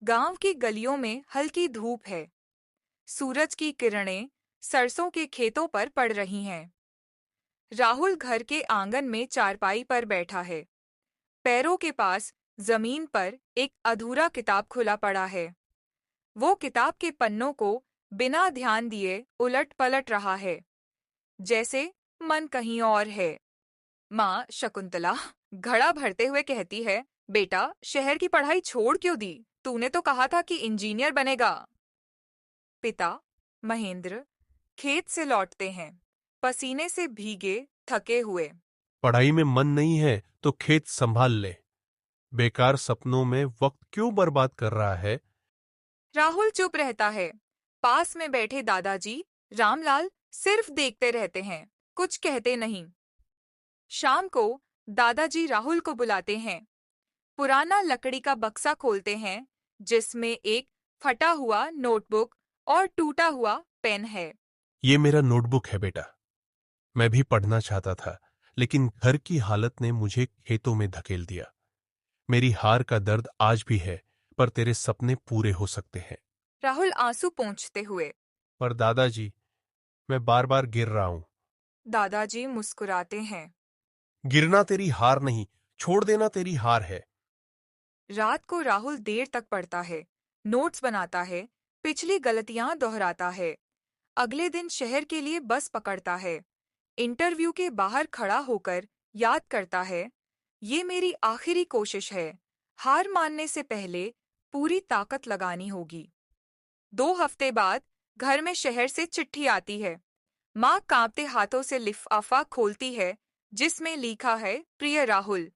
गांव की गलियों में हल्की धूप है। सूरज की किरणें सरसों के खेतों पर पड़ रही हैं। राहुल घर के आंगन में चारपाई पर बैठा है। पैरों के पास जमीन पर एक अधूरा किताब खुला पड़ा है। वो किताब के पन्नों को बिना ध्यान दिए उलट पलट रहा है, जैसे मन कहीं और है। माँ शकुंतला घड़ा भरते हुए कहती है, बेटा, शहर की पढ़ाई छोड़ क्यों दी? तूने तो कहा था कि इंजीनियर बनेगा। पिता महेंद्र खेत से लौटते हैं, पसीने से भीगे, थके हुए। पढ़ाई में मन नहीं है तो खेत संभाल ले। बेकार सपनों में वक्त क्यों बर्बाद कर रहा है? राहुल चुप रहता है। पास में बैठे दादाजी रामलाल सिर्फ देखते रहते हैं, कुछ कहते नहीं। शाम को दादाजी राहुल को बुलाते हैं। पुराना लकड़ी का बक्सा खोलते हैं, जिसमें एक फटा हुआ नोटबुक और टूटा हुआ पेन है। ये मेरा नोटबुक है बेटा। मैं भी पढ़ना चाहता था, लेकिन घर की हालत ने मुझे खेतों में धकेल दिया। मेरी हार का दर्द आज भी है, पर तेरे सपने पूरे हो सकते हैं। राहुल आंसू पोंछते हुए। पर दादाजी, मैं बार बार गिर रहा हूं। दादाजी मुस्कुराते हैं। गिरना तेरी हार नहीं, छोड़ देना तेरी हार है। रात को राहुल देर तक पढ़ता है, नोट्स बनाता है, पिछली गलतियां दोहराता है। अगले दिन शहर के लिए बस पकड़ता है। इंटरव्यू के बाहर खड़ा होकर याद करता है, ये मेरी आखिरी कोशिश है। हार मानने से पहले पूरी ताकत लगानी होगी। 2 हफ्ते बाद घर में शहर से चिट्ठी आती है। माँ कांपते हाथों से लिफाफा खोलती है, जिसमें लिखा है, प्रिय राहुल,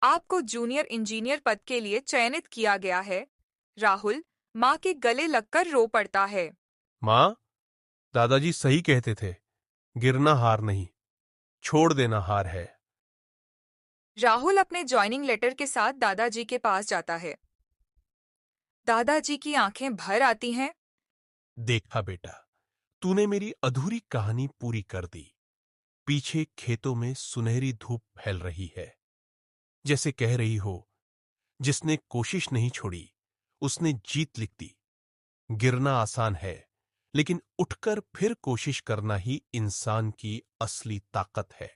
आपको जूनियर इंजीनियर पद के लिए चयनित किया गया है। राहुल माँ के गले लगकर रो पड़ता है। मां, दादाजी सही कहते थे। गिरना हार नहीं, छोड़ देना हार है। राहुल अपने ज्वाइनिंग लेटर के साथ दादाजी के पास जाता है। दादाजी की आंखें भर आती हैं। देखा बेटा, तूने मेरी अधूरी कहानी पूरी कर दी। पीछे खेतों में सुनहरी धूप फैल रही है। जैसे कह रही हो, जिसने कोशिश नहीं छोड़ी उसने जीत लिख दी। गिरना आसान है, लेकिन उठकर फिर कोशिश करना ही इंसान की असली ताकत है।